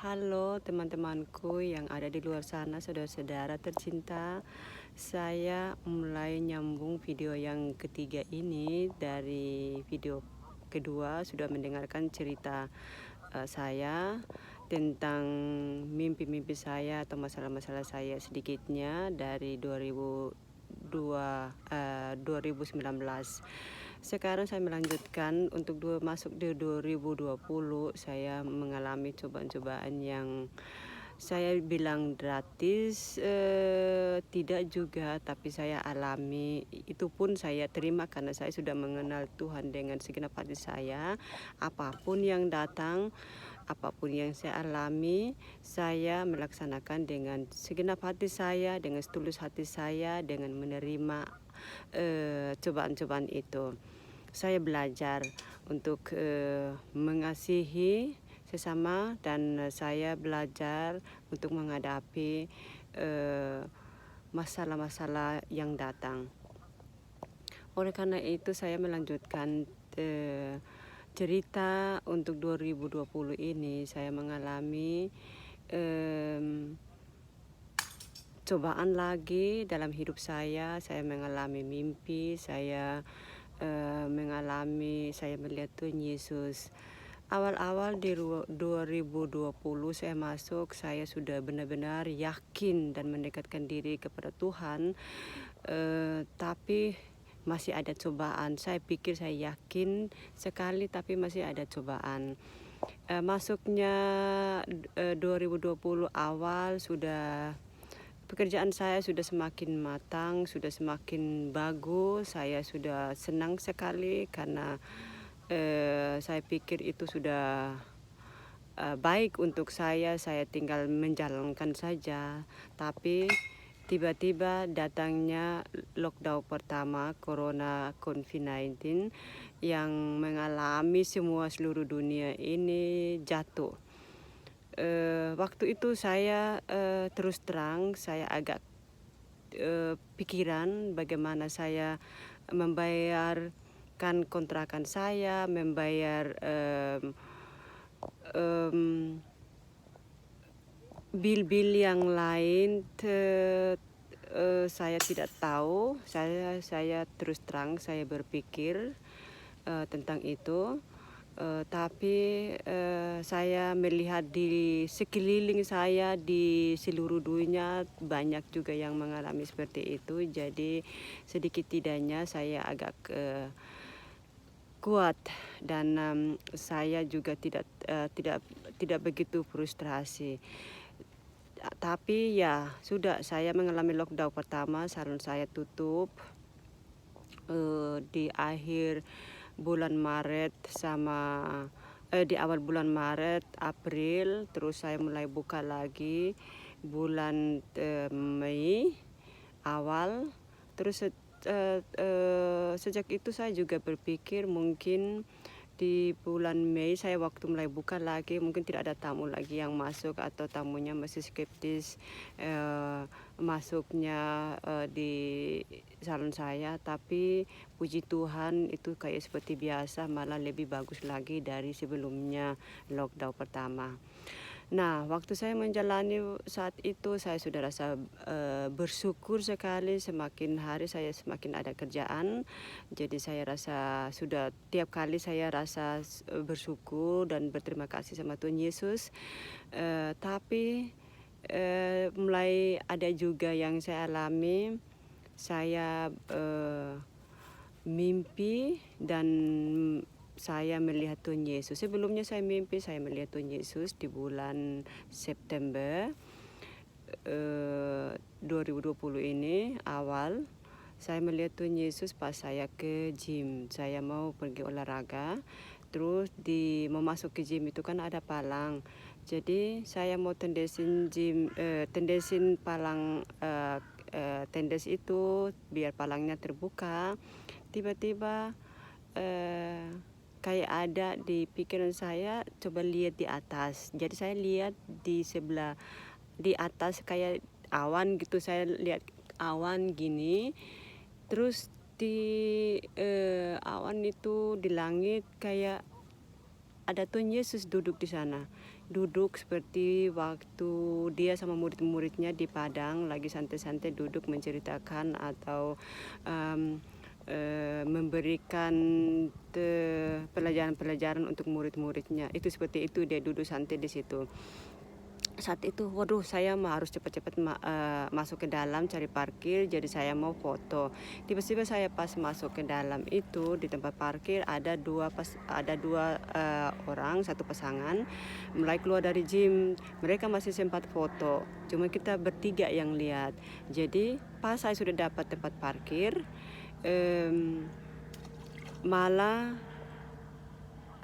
Halo teman-temanku yang ada di luar sana, saudara-saudara tercinta. Saya mulai nyambung video yang ketiga ini dari video kedua, sudah mendengarkan cerita saya tentang mimpi-mimpi saya atau masalah-masalah saya sedikitnya dari 2019. Sekarang saya melanjutkan untuk masuk di 2020. Saya mengalami cobaan-cobaan yang saya bilang gratis, tidak juga, tapi saya alami. Itu pun saya terima karena saya sudah mengenal Tuhan dengan segenap hati saya. Apapun yang datang, apapun yang saya alami, saya melaksanakan dengan segenap hati saya, dengan setulus hati saya, dengan menerima cobaan-cobaan itu. Saya belajar untuk mengasihi sesama, dan saya belajar untuk menghadapi masalah-masalah yang datang. Oleh karena itu saya melanjutkan cerita untuk 2020 ini. Saya mengalami cobaan lagi dalam hidup saya. Saya mengalami mimpi, saya melihat Tuhan Yesus. Awal-awal di 2020 saya masuk, saya sudah benar-benar yakin dan mendekatkan diri kepada Tuhan, tapi masih ada cobaan. Saya pikir saya yakin sekali, tapi masih ada cobaan. Masuknya 2020 awal, sudah pekerjaan saya sudah semakin matang, sudah semakin bagus. Saya sudah senang sekali karena saya pikir itu sudah baik untuk saya tinggal menjalankan saja. Tapi tiba-tiba datangnya lockdown pertama, Corona COVID-19, yang mengalami semua seluruh dunia ini jatuh. Waktu itu saya terus terang saya agak pikiran bagaimana saya membayarkan kontrakan saya, membayar bil-bil yang lain. Saya tidak tahu. Saya terus terang saya berpikir tentang itu. Tapi saya melihat di sekeliling saya, di seluruh dunia banyak juga yang mengalami seperti itu. Jadi sedikit tidaknya saya agak kuat, dan saya juga tidak begitu frustrasi. Tapi ya sudah, saya mengalami lockdown pertama, salon saya tutup di akhir bulan Maret di awal bulan Maret, April. Terus saya mulai buka lagi bulan Mei awal. Terus sejak itu saya juga berpikir mungkin di bulan Mei saya waktu mulai buka lagi, mungkin tidak ada tamu lagi yang masuk, atau tamunya masih skeptis masuknya di salon saya. Tapi puji Tuhan itu kayak seperti biasa, malah lebih bagus lagi dari sebelumnya lockdown pertama. Nah, waktu saya menjalani saat itu, saya sudah rasa bersyukur sekali. Semakin hari saya semakin ada kerjaan. Jadi saya rasa sudah tiap kali saya rasa bersyukur dan berterima kasih sama Tuhan Yesus. Tapi mulai ada juga yang saya alami. Saya mimpi dan saya melihat Tuhan Yesus. Sebelumnya saya mimpi saya melihat Tuhan Yesus di bulan September 2020 ini awal. Saya melihat Tuhan Yesus pas saya ke gym. Saya mau pergi olahraga. Terus mau masuk ke gym itu kan ada palang. Jadi saya mau tendesin palang, tendes itu biar palangnya terbuka. Tiba-tiba kayak ada di pikiran saya, coba lihat di atas. Jadi saya lihat di sebelah, di atas kayak awan gitu. Saya lihat awan gini. Terus di awan itu di langit kayak ada Tuhan Yesus duduk di sana, duduk seperti waktu dia sama murid-muridnya di padang lagi santai-santai duduk menceritakan atau memberikan pelajaran-pelajaran untuk murid-muridnya. Itu seperti itu, dia duduk santai di situ. Saat itu waduh, saya harus cepat-cepat masuk ke dalam cari parkir, jadi saya mau foto. Tiba-tiba saya pas masuk ke dalam itu, di tempat parkir ada dua orang, satu pasangan mulai keluar dari gym. Mereka masih sempat foto, cuma kita bertiga yang lihat. Jadi pas saya sudah dapat tempat parkir, malah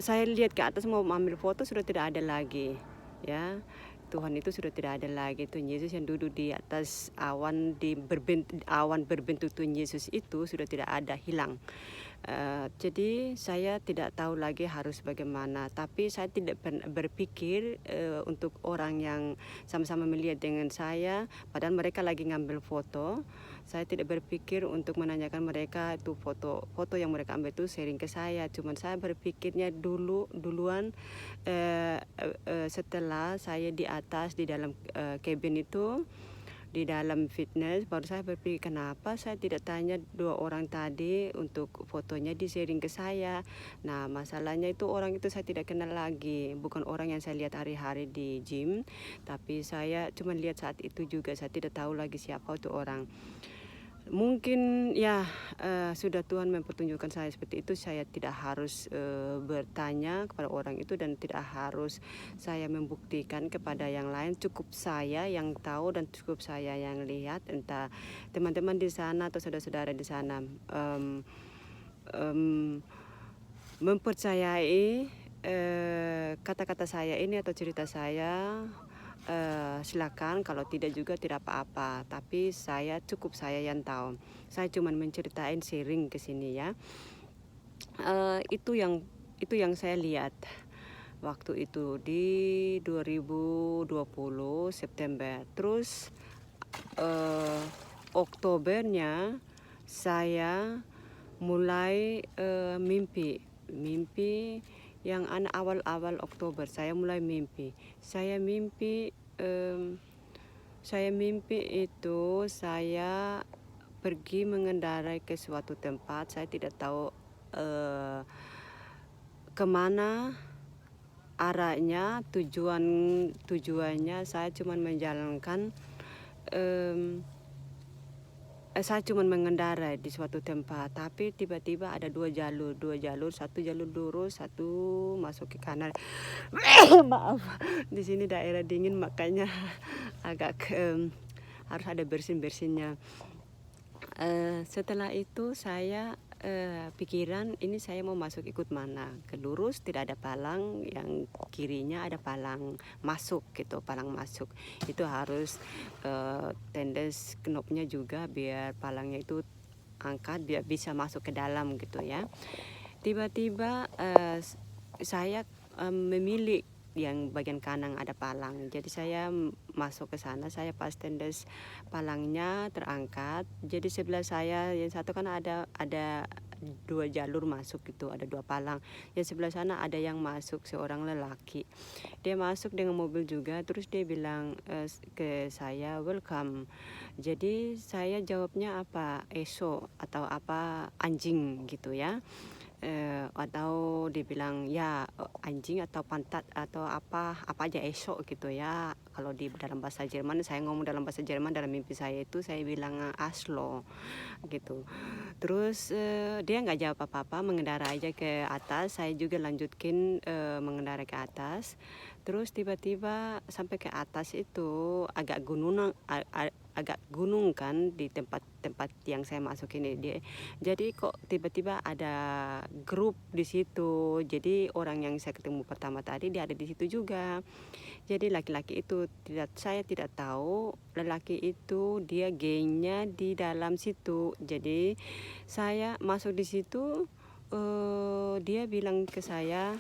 saya lihat ke atas mau ambil foto, sudah tidak ada lagi, ya. Tuhan itu sudah tidak ada lagi. Tuhan Yesus yang duduk di atas awan berbentuk Tuhan Yesus itu sudah tidak ada, hilang. Jadi saya tidak tahu lagi harus bagaimana. Tapi saya tidak berpikir untuk orang yang sama-sama melihat dengan saya, padahal mereka lagi ngambil foto. Saya tidak berpikir untuk menanyakan mereka itu foto yang mereka ambil itu sharing ke saya. Cuman saya berpikirnya duluan setelah saya di atas di dalam cabin itu, di dalam fitness, baru saya berpikir kenapa saya tidak tanya dua orang tadi untuk fotonya di sharing ke saya. Nah, masalahnya itu orang itu saya tidak kenal lagi, bukan orang yang saya lihat hari-hari di gym, tapi saya cuma lihat saat itu juga. Saya tidak tahu lagi siapa itu orang. Mungkin ya sudah Tuhan mempertunjukkan saya seperti itu. Saya tidak harus bertanya kepada orang itu dan tidak harus saya membuktikan kepada yang lain. Cukup saya yang tahu dan cukup saya yang lihat. Entah teman-teman di sana atau saudara-saudara di sana mempercayai kata-kata saya ini atau cerita saya, silakan. Kalau tidak juga tidak apa-apa, tapi cukup saya yang tahu. Saya cuma menceritain, sharing ke sini ya. Itu yang saya lihat waktu itu di 2020 September. Terus Oktobernya saya mulai mimpi yang awal-awal Oktober. Saya mulai mimpi. Saya mimpi itu saya pergi mengendarai ke suatu tempat. Saya tidak tahu kemana arahnya, tujuannya. Saya cuma menjalankan. Saya cuma mengendarai di suatu tempat, tapi tiba-tiba ada dua jalur, satu jalur lurus, satu masuk ke kanan. Maaf, di sini daerah dingin makanya agak harus ada bersin-bersinnya. Setelah itu saya pikiran ini saya mau masuk ikut mana. Ke lurus tidak ada palang, yang kirinya ada palang masuk gitu, palang masuk. Itu harus tendes knopnya juga biar palangnya itu angkat biar bisa masuk ke dalam gitu ya. Tiba-tiba saya memilih yang bagian kanan ada palang. Jadi saya masuk ke sana, saya pas tendes palangnya terangkat. Jadi sebelah saya yang satu kan ada dua jalur masuk gitu, ada dua palang. Yang sebelah sana ada yang masuk, seorang lelaki. Dia masuk dengan mobil juga, terus dia bilang ke saya welcome. Jadi saya jawabnya apa, eso atau apa, anjing gitu ya. Atau dibilang ya anjing atau pantat atau apa aja esok gitu ya. Kalau di dalam bahasa Jerman, saya ngomong dalam bahasa Jerman dalam mimpi saya itu saya bilang aslo gitu. Terus dia nggak jawab apa-apa, mengendara aja ke atas. Saya juga lanjutkin mengendara ke atas. Terus tiba-tiba sampai ke atas itu agak gunung kan di tempat yang saya masuk ini. Jadi kok tiba-tiba ada grup di situ. Jadi orang yang saya ketemu pertama tadi dia ada di situ juga. Jadi laki-laki itu saya tidak tahu lelaki itu dia gengnya di dalam situ. Jadi saya masuk di situ, dia bilang ke saya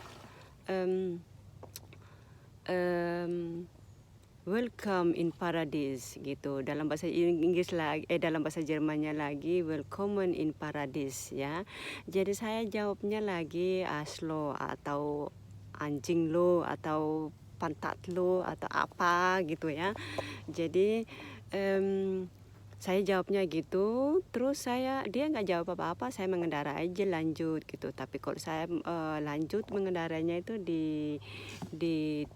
welcome in paradise gitu. Dalam bahasa Inggris lagi, dalam bahasa Jermannya lagi welcome in paradise ya. Jadi saya jawabnya lagi aslo atau anjing lo atau pantat lo atau apa gitu ya. Jadi saya jawabnya gitu, terus dia nggak jawab apa-apa, saya mengendara aja lanjut gitu. Tapi kalau saya lanjut mengendaranya itu di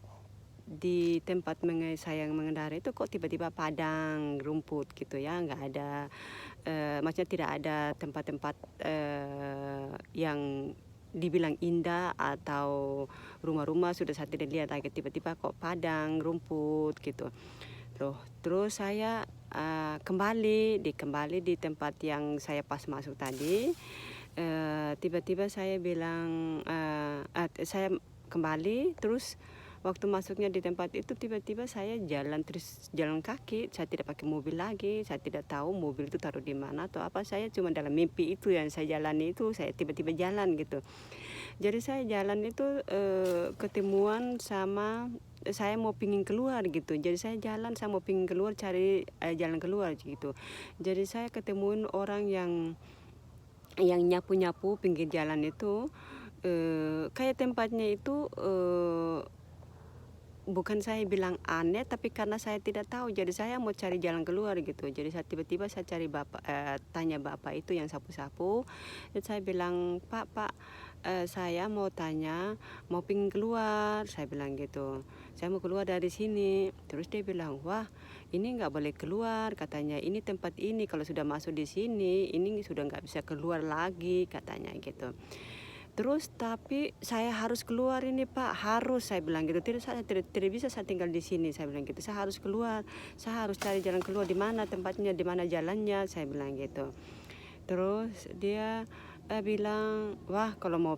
tempat saya mengendarai itu kok tiba-tiba padang rumput gitu ya, nggak ada maksudnya tidak ada tempat-tempat yang dibilang indah atau rumah-rumah sudah saya tidak lihat lagi, tiba-tiba kok padang rumput gitu. Terus saya kembali di tempat yang saya pas masuk tadi. Tiba-tiba saya bilang saya kembali, terus waktu masuknya di tempat itu tiba-tiba saya jalan kaki, saya tidak pakai mobil lagi, saya tidak tahu mobil itu taruh di mana atau apa, saya cuma dalam mimpi itu yang saya jalani itu, saya tiba-tiba jalan gitu. Jadi saya jalan itu ketemuan sama saya mau pingin keluar gitu. Jadi saya mau pingin keluar, cari jalan keluar gitu. Jadi saya ketemuin orang yang nyapu-nyapu pinggir jalan itu. Kayak tempatnya itu bukan saya bilang aneh, tapi karena saya tidak tahu, jadi saya mau cari jalan keluar gitu. Jadi tiba-tiba saya cari tanya bapak itu yang sapu-sapu. Dan saya bilang, Pak, saya mau tanya, mau pingin keluar, saya bilang gitu. Saya mau keluar dari sini. Terus dia bilang, wah ini nggak boleh keluar, katanya ini tempat ini kalau sudah masuk di sini, ini sudah nggak bisa keluar lagi, katanya gitu. Terus tapi saya harus keluar ini Pak, harus, saya bilang gitu. Saya tidak bisa saya tinggal di sini, saya bilang gitu. Saya harus keluar, saya harus cari jalan keluar, di mana tempatnya, di mana jalannya, saya bilang gitu. Terus dia bilang, wah kalau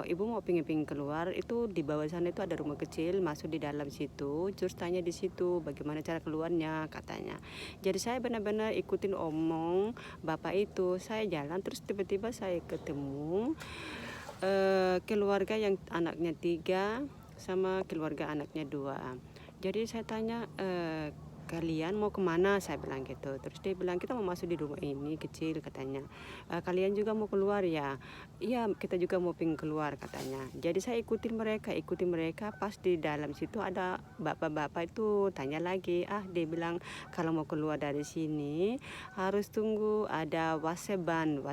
ibu mau pingin keluar, itu di bawah sana itu ada rumah kecil, masuk di dalam situ, terus tanya di situ bagaimana cara keluarnya, katanya. Jadi saya benar-benar ikutin omong bapak itu. Saya jalan, terus tiba-tiba saya ketemu keluarga yang anaknya 3 sama keluarga anaknya 2. Jadi saya tanya, kalian mau kemana, saya bilang gitu. Terus dia bilang, kita mau masuk di rumah ini kecil, katanya. Kalian juga mau keluar ya? Iya, kita juga mau pingin keluar, katanya. Jadi saya ikutin mereka. Pas di dalam situ ada bapak-bapak itu tanya lagi, dia bilang kalau mau keluar dari sini harus tunggu ada waseban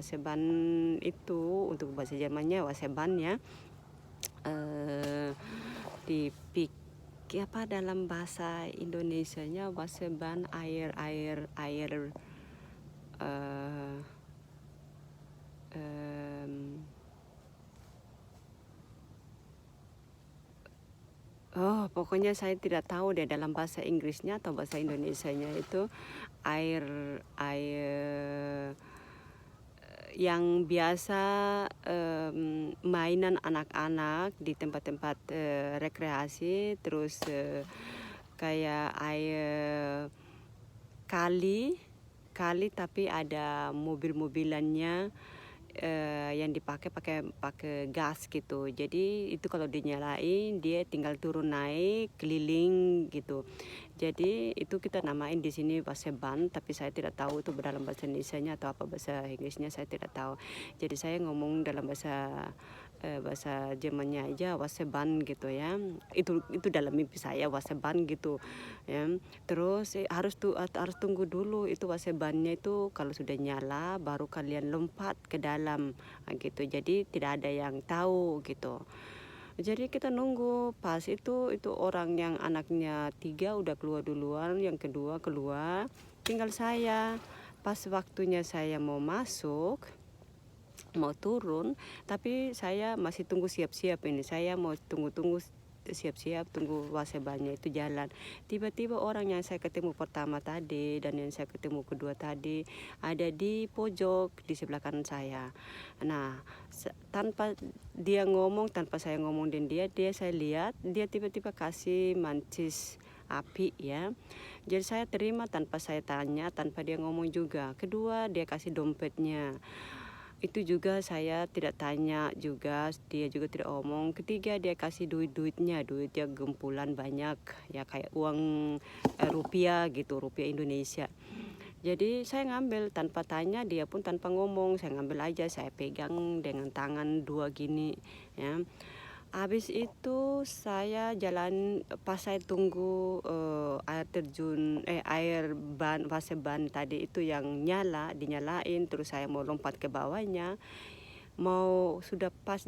itu untuk bahasa Jermannya waseban ya. Di apa dalam bahasa Indonesianya waseban air pokoknya saya tidak tahu deh dalam bahasa Inggrisnya atau bahasa Indonesianya itu air yang biasa mainan anak-anak di tempat-tempat rekreasi, terus kayak air kali tapi ada mobil-mobilannya yang dipakai gas gitu. Jadi itu kalau dinyalain dia tinggal turun naik keliling gitu. Jadi itu kita namain di sini waseban, tapi saya tidak tahu itu dalam bahasa Indonesianya atau apa bahasa Inggrisnya, saya tidak tahu. Jadi saya ngomong dalam bahasa Jermannya aja waseban gitu ya. Itu dalam mimpi saya waseban gitu ya. Terus harus tunggu dulu itu wasebannya itu kalau sudah nyala baru kalian lompat ke dalam gitu. Jadi tidak ada yang tahu gitu. Jadi kita nunggu, pas itu orang yang anaknya 3 udah keluar duluan, yang kedua keluar, tinggal saya. Pas waktunya saya mau masuk, mau turun, tapi saya masih tunggu siap-siap ini. Saya mau tunggu siap-siap tunggu wasebannya itu jalan. Tiba-tiba orang yang saya ketemu pertama tadi dan yang saya ketemu kedua tadi ada di pojok di sebelah kanan saya. Nah, tanpa dia ngomong, tanpa saya ngomong dan saya lihat dia tiba-tiba kasih mancis api ya. Jadi saya terima tanpa saya tanya, tanpa dia ngomong juga. Kedua, dia kasih dompetnya. Itu juga saya tidak tanya juga, dia juga tidak omong. Ketiga, dia kasih duitnya gempulan banyak ya, kayak uang rupiah gitu, rupiah Indonesia. Jadi saya ngambil tanpa tanya, dia pun tanpa ngomong, saya ngambil aja, saya pegang dengan tangan 2 gini ya. Habis itu saya jalan pas saya tunggu air terjun air ban fase ban tadi itu yang dinyalain, terus saya mau lompat ke bawahnya. Mau sudah pas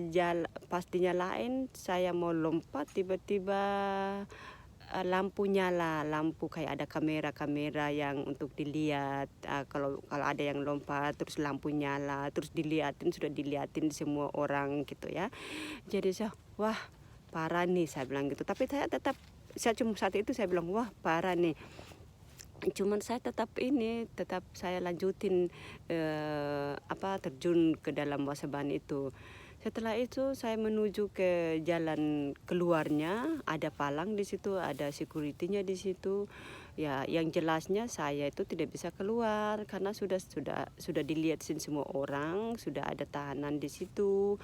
dinyalain saya mau lompat, tiba-tiba lampu nyala, lampu kayak ada kamera-kamera yang untuk dilihat. Kalau kalau ada yang lompat terus lampu nyala, terus sudah diliatin semua orang gitu ya. Jadi saya, wah parah nih saya bilang gitu. Tapi saya cuma saat itu saya bilang wah parah nih. Cuman saya tetap saya lanjutin terjun ke dalam wasaban itu. Setelah itu saya menuju ke jalan keluarnya, ada palang di situ, ada security-nya di situ. Ya, yang jelasnya saya itu tidak bisa keluar karena sudah dilihatin semua orang, sudah ada tahanan di situ.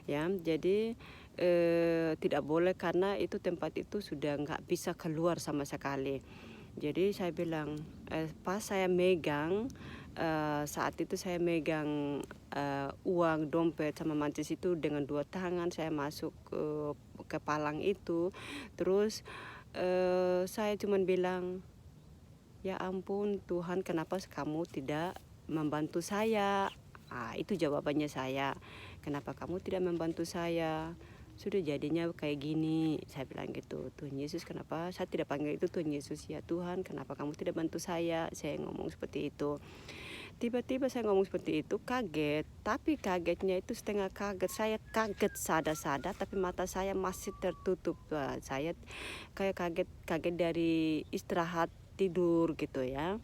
Ya, jadi tidak boleh karena itu tempat itu sudah nggak bisa keluar sama sekali. Jadi saya bilang, pas saya megang, saat itu saya megang uang, dompet sama mancis itu dengan dua tangan saya masuk ke palang itu. Terus saya cuman bilang, ya ampun Tuhan, kenapa kamu tidak membantu saya? Itu jawabannya saya. Kenapa kamu tidak membantu saya? Sudah jadinya kayak gini, saya bilang gitu. Tuhan Yesus, kenapa saya tidak panggil itu Tuhan Yesus? Ya Tuhan, kenapa kamu tidak bantu saya? Saya ngomong seperti itu. Tiba-tiba saya ngomong seperti itu, kaget. Tapi kagetnya itu setengah kaget. Saya kaget sadar-sadar, tapi mata saya masih tertutup. Saya kayak kaget dari istirahat tidur gitu ya.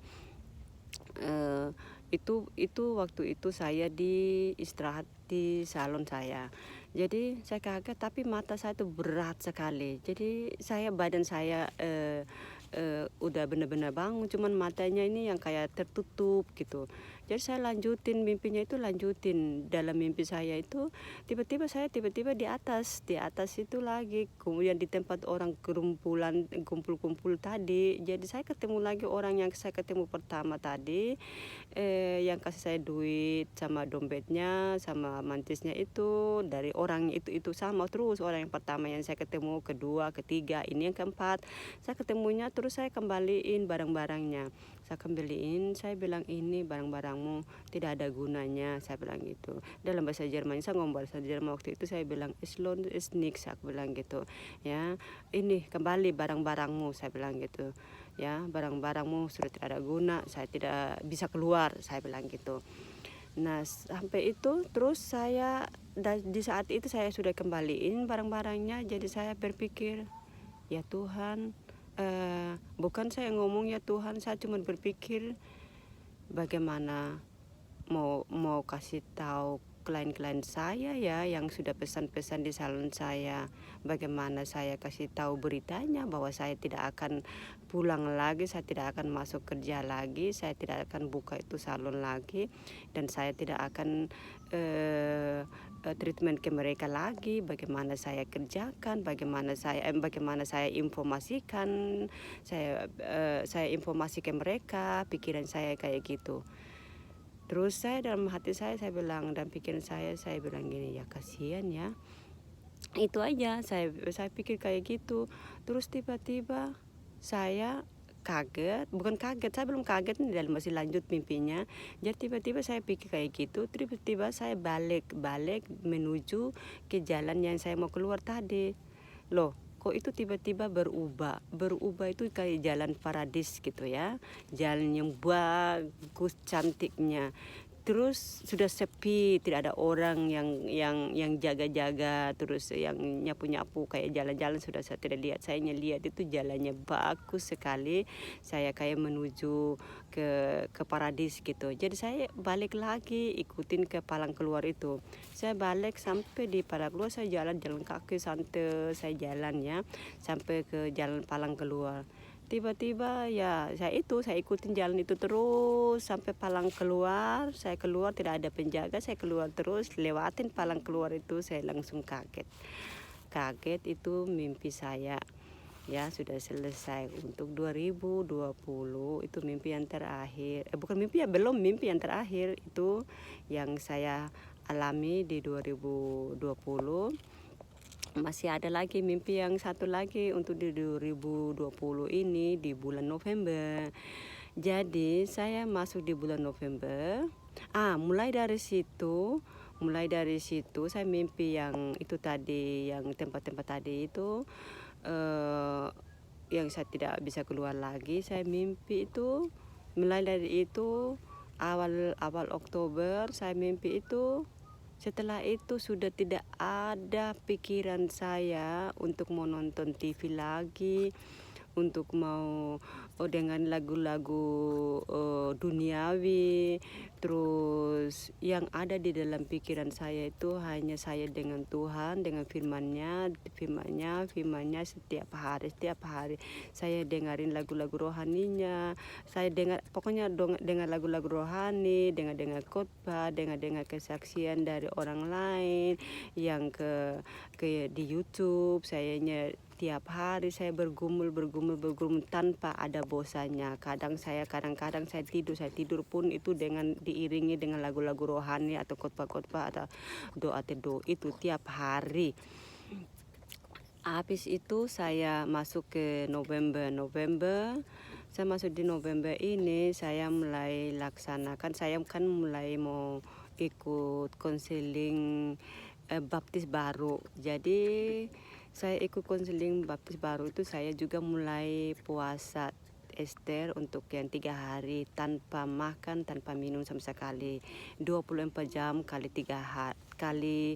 Itu waktu itu saya di istirahat di salon saya. Jadi saya kaget, tapi mata saya itu berat sekali. Jadi badan saya udah benar-benar bangun, cuman matanya ini yang kayak tertutup gitu. Jadi saya lanjutin mimpinya itu, lanjutin dalam mimpi saya itu tiba-tiba di atas itu lagi, kemudian di tempat orang kumpul-kumpul tadi. Jadi saya ketemu lagi orang yang saya ketemu pertama tadi, yang kasih saya duit sama dompetnya sama mantisnya itu dari orang itu sama terus. Orang yang pertama yang saya ketemu, kedua, ketiga, ini yang keempat saya ketemunya, terus saya kembaliin barang-barangnya. Saya bilang, ini barang-barangmu tidak ada gunanya, saya bilang gitu. Dalam bahasa Jerman, saya ngomong bahasa Jerman waktu itu, saya bilang es lohnt es nichts, aku bilang gitu ya. Ini kembali barang-barangmu, saya bilang gitu ya. Barang-barangmu sudah tidak ada guna, saya tidak bisa keluar, saya bilang gitu. Nah sampai itu terus di saat itu saya sudah kembaliin barang-barangnya. Jadi saya berpikir, ya Tuhan, bukan saya ngomong ya Tuhan, saya cuma berpikir bagaimana mau kasih tahu klien-klien saya ya yang sudah pesan-pesan di salon saya, bagaimana saya kasih tahu beritanya bahwa saya tidak akan pulang lagi, saya tidak akan masuk kerja lagi, saya tidak akan buka itu salon lagi, dan saya tidak akan treatment ke mereka lagi. Bagaimana saya kerjakan, bagaimana saya informasikan, saya informasi ke mereka, pikiran saya kayak gitu. Terus saya dalam hati saya bilang, dan pikiran saya bilang gini, ya kasihan ya. Itu aja saya pikir kayak gitu. Terus tiba-tiba saya bukan kaget, saya belum kaget nih, dalam masih lanjut mimpinya. Jadi tiba-tiba saya pikir kayak gitu, tiba-tiba saya balik menuju ke jalan yang saya mau keluar tadi. Loh, kok itu tiba-tiba berubah itu kayak jalan paradis gitu ya, jalan yang bagus cantiknya. Terus sudah sepi, tidak ada orang yang jaga-jaga, terus yang nyapu-nyapu, kayak jalan-jalan sudah saya tidak lihat. Saya lihat itu jalannya bagus sekali, saya kayak menuju ke paradis gitu. Jadi saya balik lagi ikutin ke palang keluar itu. Saya balik sampai di palang keluar, saya jalan kaki santai, saya jalan ya sampai ke jalan palang keluar. Tiba-tiba ya saya ikutin jalan itu terus sampai palang keluar. Saya keluar, tidak ada penjaga, saya keluar terus, lewatin palang keluar itu. Saya langsung kaget itu mimpi saya ya sudah selesai untuk 2020. Itu mimpi yang terakhir, bukan mimpi ya, belum mimpi yang terakhir itu yang saya alami di 2020. masih ada lagi mimpi yang satu lagi untuk di 2020 ini di bulan November. Jadi saya masuk di bulan November. Mulai dari situ saya mimpi yang itu tadi, yang tempat-tempat tadi itu yang saya tidak bisa keluar lagi. Saya mimpi itu mulai dari itu awal Oktober saya mimpi itu. Setelah itu sudah tidak ada pikiran saya untuk mau nonton TV lagi, untuk mau dengan lagu-lagu duniawi. Terus yang ada di dalam pikiran saya itu hanya saya dengan Tuhan, dengan firman-Nya setiap hari saya dengerin lagu-lagu rohaninya. Saya pokoknya dengar lagu-lagu rohani, dengar khotbah, dengar kesaksian dari orang lain yang ke di YouTube. Tiap hari saya bergumul tanpa ada bosannya. Kadang-kadang saya tidur pun itu dengan diiringi dengan lagu-lagu rohani atau khotbah atau doa teduh itu tiap hari. Habis itu saya masuk ke November. Saya masuk di November ini, saya mulai laksanakan, saya kan mulai mau ikut konseling baptis baru. Jadi saya ikut konseling baptis baru itu saya juga mulai puasa Esther untuk yang 3 hari tanpa makan, tanpa minum sama sekali. 24 jam kali 3.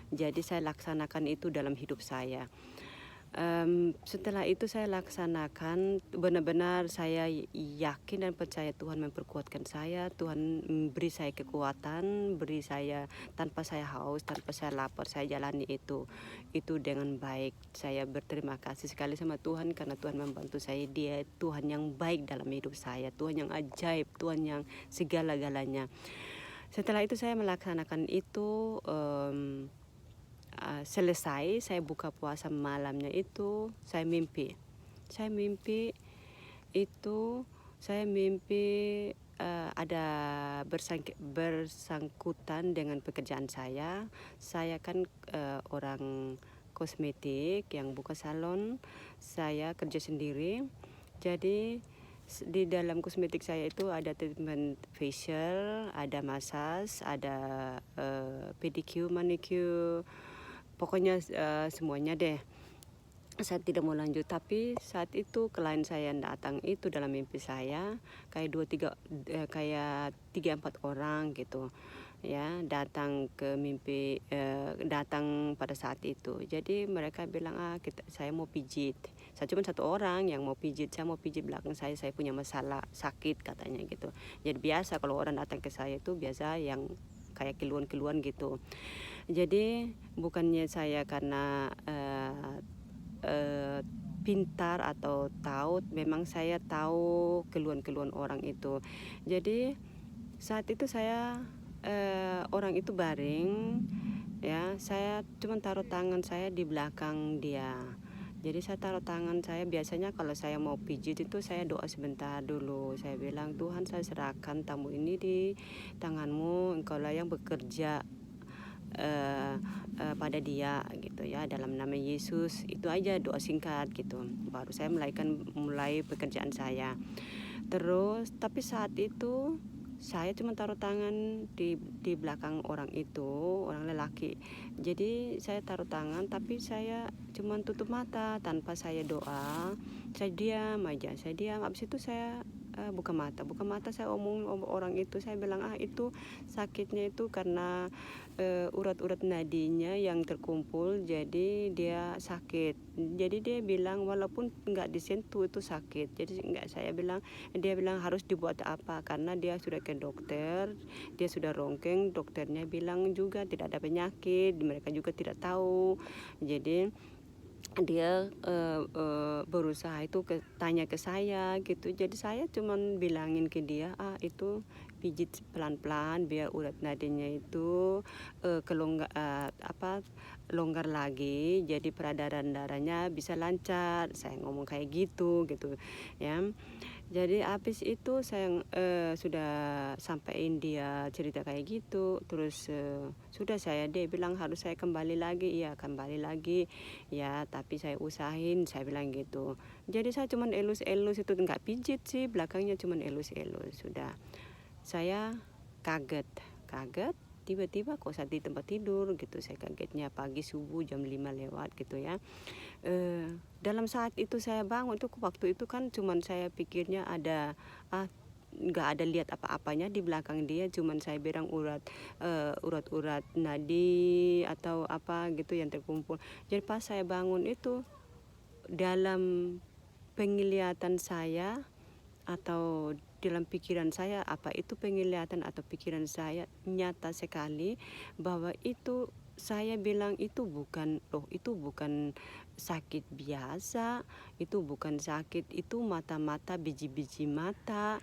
Jadi saya laksanakan itu dalam hidup saya. Setelah itu saya laksanakan, benar-benar saya yakin dan percaya Tuhan memperkuatkan saya. Tuhan beri saya kekuatan, beri saya tanpa saya haus, tanpa saya lapar, saya jalani itu dengan baik. Saya berterima kasih sekali sama Tuhan karena Tuhan membantu saya. Dia Tuhan yang baik dalam hidup saya, Tuhan yang ajaib, Tuhan yang segala-galanya. Setelah itu saya melaksanakan itu, selesai saya buka puasa malamnya itu saya mimpi ada bersangkutan dengan pekerjaan saya. Saya kan orang kosmetik yang buka salon, saya kerja sendiri. Jadi di dalam kosmetik saya itu ada treatment facial, ada massage, ada pedicure, manicure, pokoknya semuanya deh. Saya tidak mau lanjut, tapi saat itu klien saya yang datang itu dalam mimpi saya kayak 3-4 orang gitu ya, datang ke mimpi, datang pada saat itu. Jadi mereka bilang saya mau pijit. Saya cuma satu orang yang mau pijit, saya mau pijit belakang saya punya masalah sakit katanya gitu. Jadi biasa kalau orang datang ke saya itu biasa yang kayak keluhan gitu. Jadi bukannya saya karena pintar atau tahu, memang saya tahu keluhan orang itu. Jadi saat itu saya orang itu baring ya, saya cuma taruh tangan saya di belakang dia. Jadi saya taruh tangan saya, biasanya kalau saya mau pijit itu saya doa sebentar dulu. Saya bilang, Tuhan saya serahkan tamu ini di tanganmu, engkaulah yang bekerja pada dia gitu ya, dalam nama Yesus. Itu aja doa singkat gitu. Baru saya mulai pekerjaan saya. Terus tapi saat itu saya cuma taruh tangan di belakang orang itu, orang lelaki. Jadi saya taruh tangan tapi saya cuma tutup mata tanpa saya doa. Saya diam aja, habis itu saya buka mata, saya omong orang itu. Saya bilang itu sakitnya itu karena urat-urat nadinya yang terkumpul, jadi dia sakit. Jadi dia bilang walaupun nggak disentuh itu sakit. Jadi dia bilang harus dibuat apa, karena dia sudah ke dokter, dia sudah rongkeng, dokternya bilang juga tidak ada penyakit, mereka juga tidak tahu. Jadi dia berusaha itu tanya ke saya gitu. Jadi saya cuman bilangin ke dia itu pijit pelan-pelan biar urat nadinya itu longgar lagi, jadi peredaran darahnya bisa lancar. Saya ngomong kayak gitu ya. Jadi habis itu saya sudah sampaikan dia cerita kayak gitu, terus sudah dia bilang harus saya kembali lagi, iya kembali lagi ya, tapi saya usahain, saya bilang gitu. Jadi saya cuman elus-elus itu, nggak pijit sih, belakangnya cuman elus-elus. Sudah saya kaget tiba-tiba kok saat di tempat tidur gitu. Saya kagetnya pagi subuh jam 5 lewat gitu ya. Dalam saat itu saya bangun tuh, waktu itu kan cuman saya pikirnya ada nggak ada lihat apa-apanya di belakang dia, cuman saya bilang urat-urat nadi atau apa gitu yang terkumpul. Jadi pas saya bangun itu, dalam penglihatan saya atau dalam pikiran saya, apa itu penglihatan atau pikiran saya, nyata sekali bahwa itu saya bilang itu bukan sakit biasa, itu bukan sakit, itu mata-mata, biji-biji mata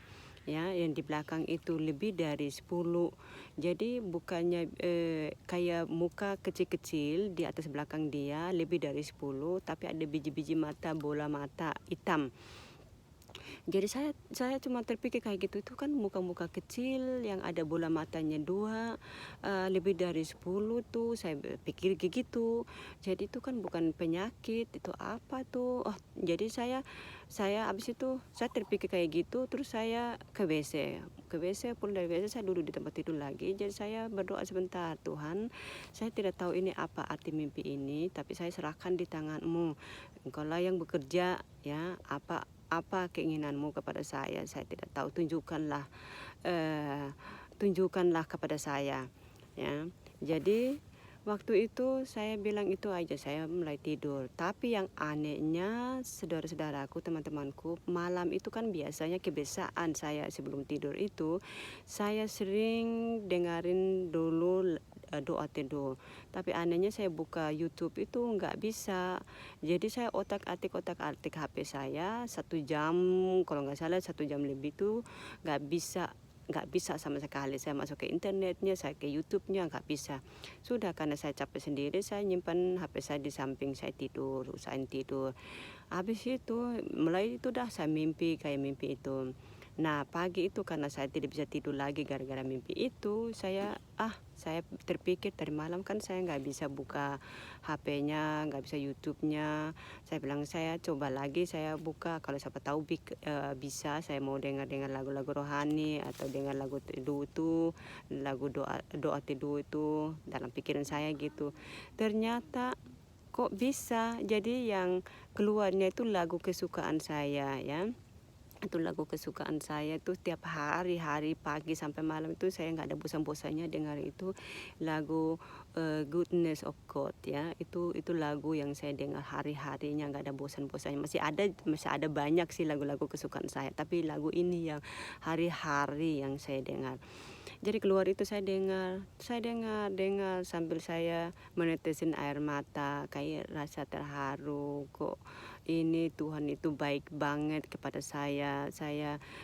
ya, yang di belakang itu lebih dari 10. Jadi bukannya kayak muka kecil-kecil di atas belakang dia lebih dari 10, tapi ada biji-biji mata, bola mata hitam. Jadi saya cuma terpikir kayak gitu, itu kan muka-muka kecil yang ada bola matanya 2, lebih dari 10 tuh, saya pikir kayak gitu. Jadi itu kan bukan penyakit, itu apa tuh? Oh, jadi saya habis itu saya terpikir kayak gitu, terus saya ke WC, pulang dari WC saya duduk di tempat tidur lagi. Jadi saya berdoa sebentar, Tuhan, saya tidak tahu ini apa arti mimpi ini, tapi saya serahkan di tangan-Mu. Engkaulah yang bekerja ya, apa keinginanmu kepada saya tidak tahu, tunjukkanlah kepada saya ya. Jadi waktu itu saya bilang itu aja, saya mulai tidur. Tapi yang anehnya, saudara-saudaraku, teman-temanku, malam itu kan biasanya kebiasaan saya sebelum tidur itu, saya sering dengerin dulu doa teduh. Tapi anehnya saya buka YouTube itu nggak bisa. Jadi saya otak-atik HP saya 1 jam, kalau nggak salah 1 jam lebih tuh nggak bisa sama sekali. Saya masuk ke internetnya, saya ke YouTube-nya, nggak bisa. Sudah, karena saya capek sendiri, saya nyimpan HP saya di samping, saya tidur, usahain tidur. Habis itu mulai itu dah saya mimpi kayak mimpi itu. Nah pagi itu karena saya tidak bisa tidur lagi gara-gara mimpi itu, saya terpikir dari malam kan saya nggak bisa buka HP-nya, nggak bisa YouTube-nya. Saya bilang saya coba lagi, saya buka, kalau siapa tahu bisa saya mau dengar lagu-lagu rohani atau dengar lagu teduh itu, lagu doa teduh itu dalam pikiran saya gitu. Ternyata kok bisa, jadi yang keluarnya itu lagu kesukaan saya ya. Itu lagu kesukaan saya tuh tiap hari pagi sampai malam itu saya nggak ada bosan-bosannya dengar itu lagu Goodness of God ya. Itu lagu yang saya dengar hari-harinya, nggak ada bosan-bosannya. Masih ada banyak sih lagu-lagu kesukaan saya, tapi lagu ini yang hari-hari yang saya dengar. Jadi keluar itu saya dengar sambil saya menetesin air mata, kayak rasa terharu, kok ini Tuhan itu baik banget kepada saya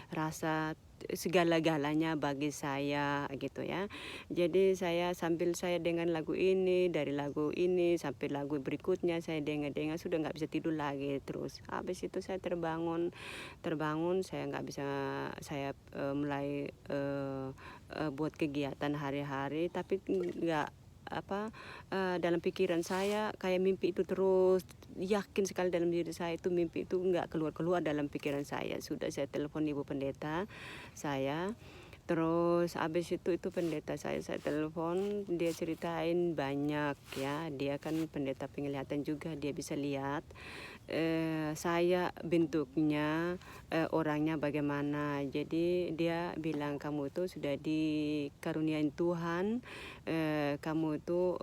rasa segala-galanya bagi saya gitu ya. Jadi sambil saya dengar lagu ini, dari lagu ini sampai lagu berikutnya saya dengar sudah nggak bisa tidur lagi. Terus habis itu saya terbangun, saya nggak bisa, saya mulai buat kegiatan hari-hari, tapi nggak dalam pikiran saya kayak mimpi itu terus, yakin sekali dalam diri saya itu mimpi itu nggak keluar dalam pikiran saya. Sudah saya telepon ibu pendeta saya, terus habis itu pendeta saya telepon, dia ceritain banyak ya, dia kan pendeta penglihatan juga, dia bisa lihat saya bentuknya, orangnya bagaimana. Jadi dia bilang kamu itu sudah dikaruniain Tuhan, kamu itu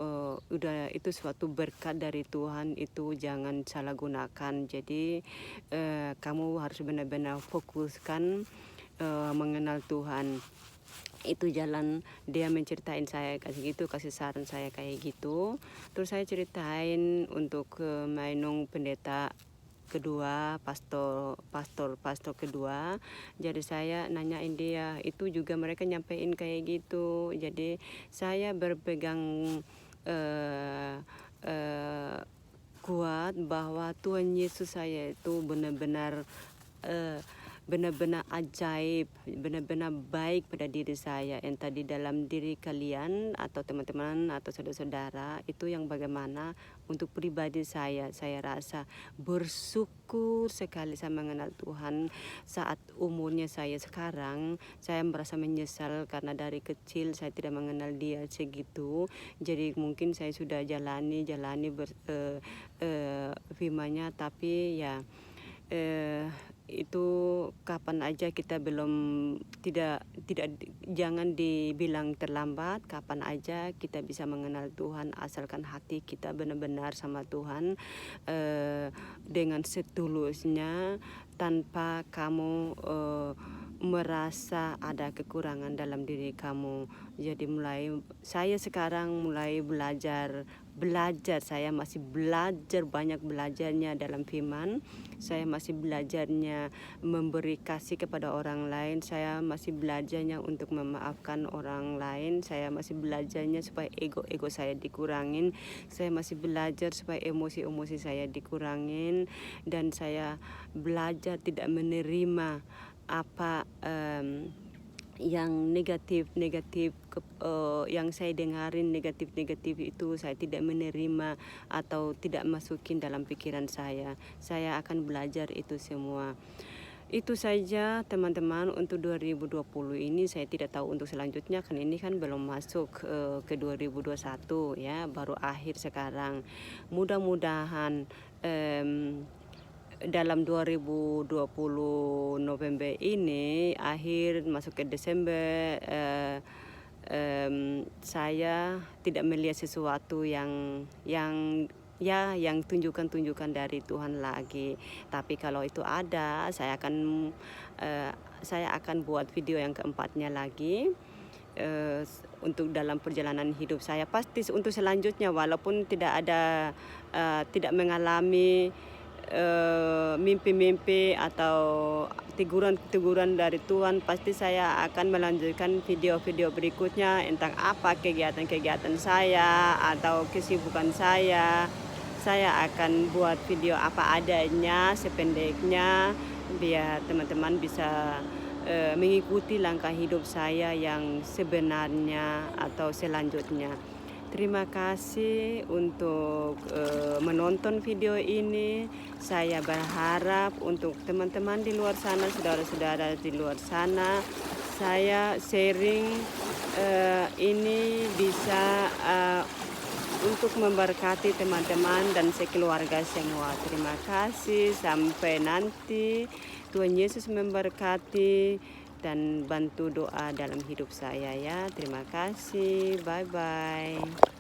udah, itu suatu berkat dari Tuhan, itu jangan salah gunakan. Jadi kamu harus benar-benar fokuskan mengenal Tuhan. Itu jalan dia menceritain saya kasih saran saya kayak gitu. Terus saya ceritain untuk Mainung pendeta kedua, pastor kedua. Jadi saya nanyain dia, itu juga mereka nyampein kayak gitu. Jadi saya berpegang kuat bahwa Tuhan Yesus saya itu benar-benar benar-benar ajaib, benar-benar baik pada diri saya, entah di dalam diri kalian atau teman-teman atau saudara-saudara. Itu yang bagaimana untuk pribadi saya rasa bersyukur sekali saya mengenal Tuhan. Saat umurnya saya sekarang, saya merasa menyesal karena dari kecil saya tidak mengenal Dia segitu. Jadi mungkin saya sudah jalani firman-Nya, tapi ya itu kapan aja kita belum tidak jangan dibilang terlambat. Kapan aja kita bisa mengenal Tuhan, asalkan hati kita benar-benar sama Tuhan dengan setulusnya, tanpa kamu merasa ada kekurangan dalam diri kamu. Jadi saya sekarang mulai belajar, saya masih belajar, banyak belajarnya dalam firman. Saya masih belajarnya memberi kasih kepada orang lain. Saya masih belajarnya untuk memaafkan orang lain. Saya masih belajarnya supaya ego saya dikurangin. Saya masih belajar supaya emosi saya dikurangin. Dan saya belajar tidak menerima apa yang negatif yang saya dengarin, negatif itu saya tidak menerima atau tidak masukin dalam pikiran saya. Saya akan belajar itu semua. Itu saja teman-teman untuk 2020 ini. Saya tidak tahu untuk selanjutnya, kan ini kan belum masuk ke 2021 ya, baru akhir sekarang. Mudah-mudahan dalam 2020 November ini akhir masuk ke Desember, saya tidak melihat sesuatu yang tunjukan dari Tuhan lagi. Tapi kalau itu ada, saya akan buat video yang keempatnya lagi. Untuk dalam perjalanan hidup saya, pasti untuk selanjutnya, walaupun tidak mengalami mimpi-mimpi atau teguran dari Tuhan, pasti saya akan melanjutkan video-video berikutnya tentang apa kegiatan saya atau kesibukan saya. Saya akan buat video apa adanya, sependeknya, biar teman-teman bisa mengikuti langkah hidup saya yang sebenarnya atau selanjutnya. Terima kasih untuk menonton video ini. Saya berharap untuk teman-teman di luar sana, saudara-saudara di luar sana, saya sharing ini bisa untuk memberkati teman-teman dan sekeluarga semua. Terima kasih. Sampai nanti. Tuhan Yesus memberkati dan bantu doa dalam hidup saya ya. Terima kasih. Bye-bye.